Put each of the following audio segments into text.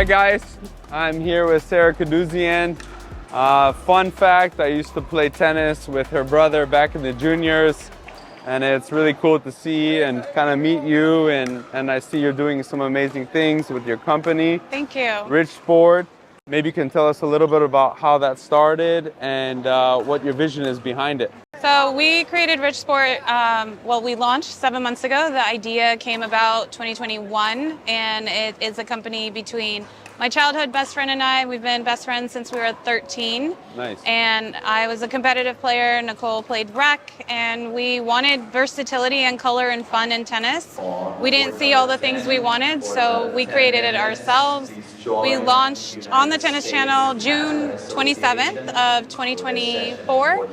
guys, I'm here with Sarah Koudouzian. Fun fact, I used to play tennis with her brother back in the juniors, and it's really cool to see and kind of meet you, and I see you're doing some amazing things with your company. Thank you. Rich Sport. Maybe you can tell us a little bit about how that started and what your vision is behind it. So we created Rich Sport, we launched 7 months ago. The idea came about 2021, and it is a company between my childhood best friend and I. We've been best friends since we were 13. Nice. And I was a competitive player. Nicole played rec, and we wanted versatility and color and fun in tennis. We didn't see all the things we wanted, so we created it ourselves. We launched on the Tennis Channel June 27th of 2024,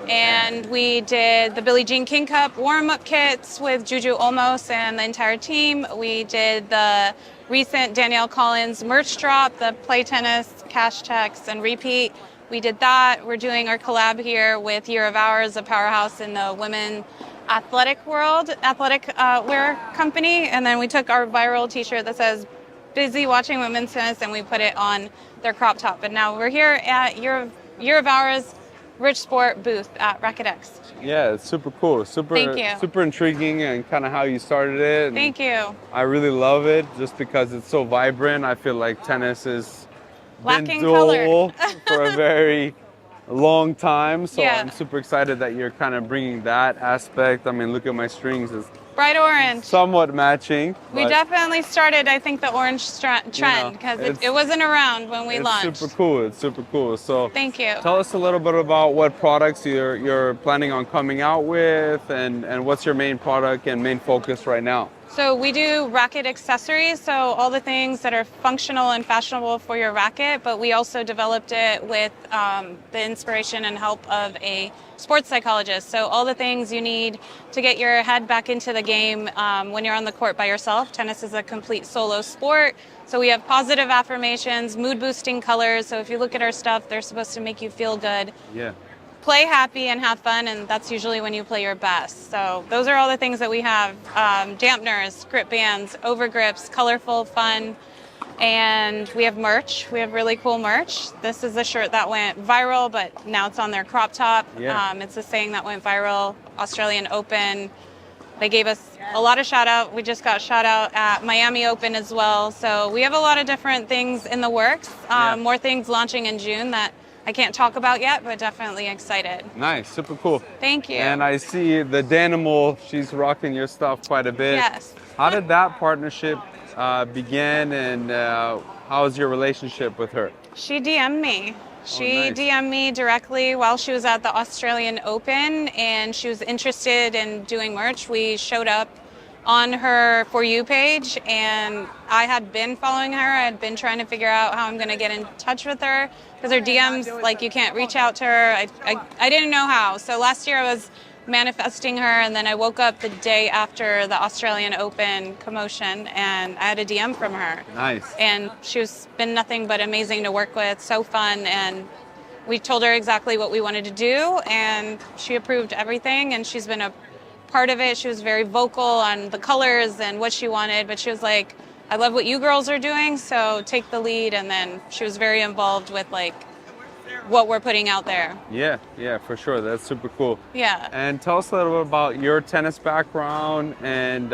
and we did the Billie Jean King Cup warm-up kits with Juju Olmos and the entire team. We did the recent Danielle Collins merch drop, the Play Tennis, cash checks, and repeat. We did that. We're doing our collab here with Year of Ours, a powerhouse in the women athletic world, athletic wear company. And then we took our viral t-shirt that says "Busy watching women's tennis," and we put it on their crop top. And now we're here at Year of Ours Rich Sport booth at RacquetX. Yeah, it's super cool. Thank you. Super intriguing, and kind of how you started it. And Thank you. I really love it just because it's so vibrant. I feel like tennis is Lacking been dull for a very long time. So Yeah. I'm super excited that you're kind of bringing that aspect. I mean, look at my strings. It's Bright orange. somewhat matching. We definitely started, I think, the orange trend because it wasn't around when we launched. It's super cool. It's super cool. So Thank you. tell us a little bit about what products you're planning on coming out with, and what's your main product and main focus right now. So we do racket accessories, so all the things that are functional and fashionable for your racket, but we also developed it with the inspiration and help of a sports psychologist. So all the things you need to get your head back into the game when you're on the court by yourself. Tennis is a complete solo sport. So we have positive affirmations, mood boosting colors. So if you look at our stuff, they're supposed to make you feel good. Yeah. Play happy and have fun, and that's usually when you play your best. So those are all the things that we have. Dampeners, grip bands, over grips, colorful, fun, and we have merch. We have really cool merch. This is a shirt that went viral, but now it's on their crop top. Yeah. It's a saying that went viral, Australian Open. They gave us a lot of shout out. We just got shout out at Miami Open as well. So we have a lot of different things in the works. More things launching in June that I can't talk about yet, but definitely excited. Nice, super cool. Thank you. And I see the Danielle, she's rocking your stuff quite a bit. Yes. How did that partnership begin, and how's your relationship with her? She DM'd me. She nice. DM'd me directly while she was at the Australian Open, and she was interested in doing merch. We showed up on her For You page, and I had been following her. I had been trying to figure out how I'm going to get in touch with her because her DMs, like, you can't reach out to her. I didn't know how. So last year I was manifesting her, and then I woke up the day after the Australian Open commotion, and I had a DM from her. Nice. And she was been nothing but amazing to work with, so fun, and we told her exactly what we wanted to do, and she approved everything, and she's been a part of it. She was very vocal on the colors and what she wanted, but she was like, I love what you girls are doing, so take the lead. And then she was very involved with, like, what we're putting out there. Yeah, for sure. That's super cool. Yeah. And tell us a little bit about your tennis background and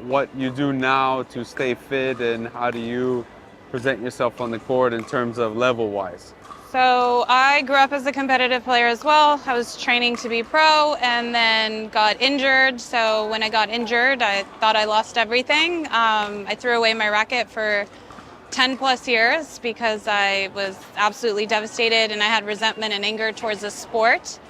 what you do now to stay fit, and how do you present yourself on the court in terms of level-wise? So I grew up as a competitive player as well. I was training to be pro and then got injured. So when I got injured, I thought I lost everything. I threw away my racket for 10 plus years because I was absolutely devastated, and I had resentment and anger towards the sport.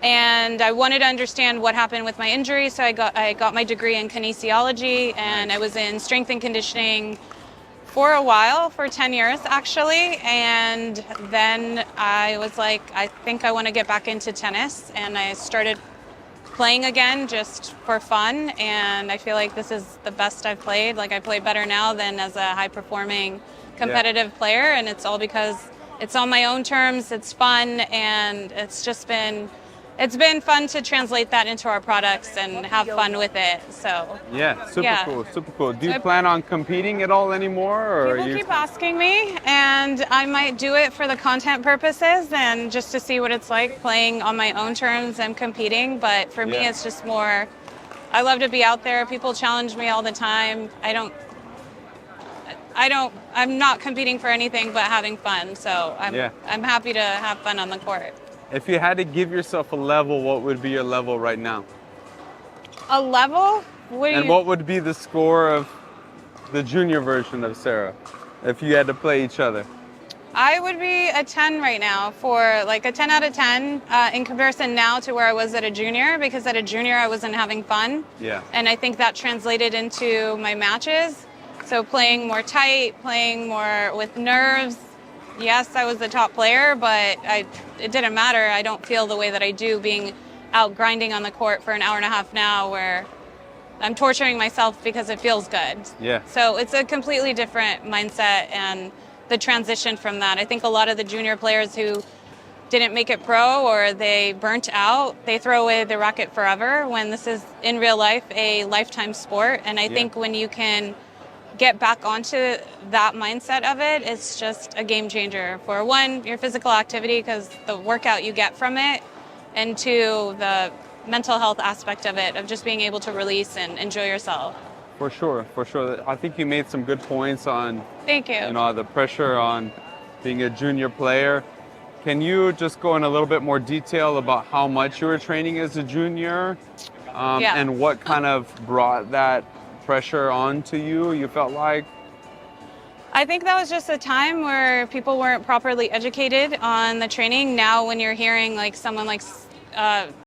And I wanted to understand what happened with my injury. So I got my degree in kinesiology, and I was in strength and conditioning for a while, for 10 years actually, and then I was like, I think I want to get back into tennis, and I started playing again just for fun, and I feel like this is the best I've played. Like, I play better now than as a high-performing competitive player, and it's all because it's on my own terms, it's fun, and it's just been it's been fun to translate that into our products and have fun with it. So Yeah, super Yeah. cool, super cool. Do you So plan on competing at all anymore? Or people are you... keep asking me, and I might do it for the content purposes and just to see what it's like playing on my own terms and competing. But for me, Yeah. it's just more, I love to be out there. People challenge me all the time. I'm not competing for anything but having fun. So I'm happy to have fun on the court. If you had to give yourself a level, what would be your level right now? A level? And what would be the score of the junior version of Sarah if you had to play each other? I would be a 10 right now, for like a 10 out of 10 in comparison now to where I was at a junior, because at a junior I wasn't having fun. Yeah. And I think that translated into my matches. So playing more tight, playing more with nerves. Yes, I was the top player, but it didn't matter. I don't feel the way that I do being out grinding on the court for an hour and a half now, where I'm torturing myself because it feels good. Yeah. So it's a completely different mindset, and the transition from that. I think a lot of the junior players who didn't make it pro or they burnt out, they throw away the racket forever, when this is in real life a lifetime sport. And I think when you can get back onto that mindset of it, it's just a game changer for, one, your physical activity because the workout you get from it, and two, the mental health aspect of it, of just being able to release and enjoy yourself. For sure, for sure. I think you made some good points on, Thank you. you know, the pressure on being a junior player. Can you just go in a little bit more detail about how much you were training as a junior, and what kind of brought that pressure onto you, you felt like? I think that was just a time where people weren't properly educated on the training. Now when you're hearing like someone like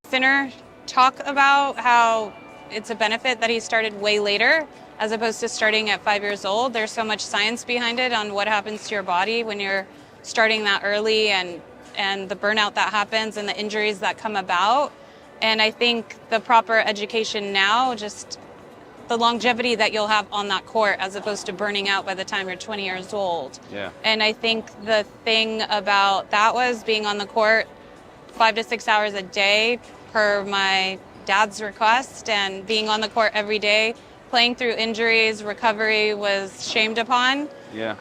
Sinner talk about how it's a benefit that he started way later as opposed to starting at 5 years old, there's so much science behind it on what happens to your body when you're starting that early, and the burnout that happens and the injuries that come about. And I think the proper education now, just the longevity that you'll have on that court as opposed to burning out by the time you're 20 years old. Yeah. And I think the thing about that was being on the court 5 to 6 hours a day per my dad's request, and being on the court every day, playing through injuries, recovery was shamed upon. Yeah.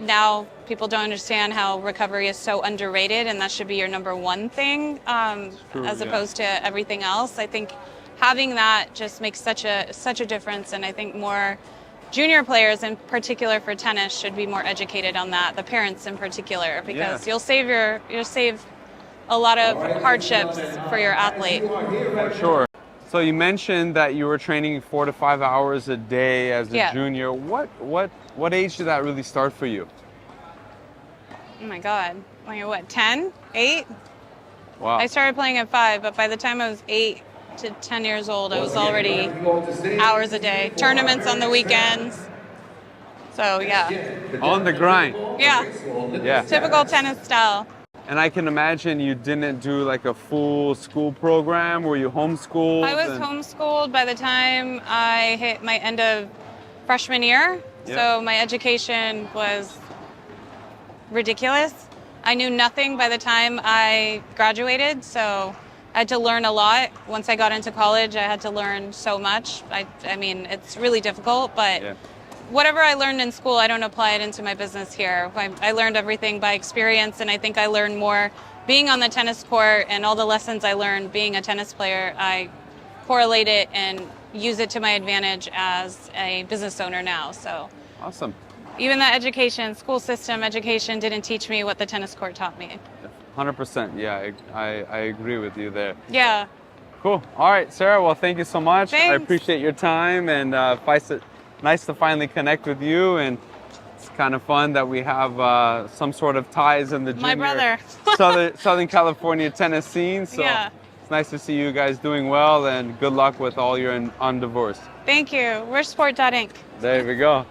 Now people don't understand how recovery is so underrated, and that should be your number one thing, as opposed to everything else. I think having that just makes such a difference, and I think more junior players in particular for tennis should be more educated on that, the parents in particular, because you'll save a lot of hardships for your athlete. For sure. So you mentioned that you were training 4 to 5 hours a day as a junior. What age did that really start for you? Oh my God, like what, 10, 8? Wow. I started playing at 5, but by the time I was 8 to 10 years old, I was already hours a day, tournaments on the weekends. So yeah. On the grind. Yeah. Yeah. Typical tennis style. And I can imagine you didn't do like a full school program. Were you homeschooled? I was homeschooled by the time I hit my end of freshman year. Yeah. So my education was ridiculous. I knew nothing by the time I graduated, so I had to learn a lot. Once I got into college, I had to learn so much. I mean, it's really difficult, but whatever I learned in school, I don't apply it into my business here. I learned everything by experience, and I think I learned more being on the tennis court, and all the lessons I learned being a tennis player, I correlate it and use it to my advantage as a business owner now. So awesome. Even the education, school system education didn't teach me what the tennis court taught me. 100%. Yeah, I agree with you there. Yeah. Cool. All right, Sarah. Well, thank you so much. Thanks. I appreciate your time, and nice to finally connect with you. And it's kind of fun that we have some sort of ties in the My junior brother. Southern California tennis scene. So it's nice to see you guys doing well, and good luck with all your endeavors. Thank you. Richsport.inc. There we go.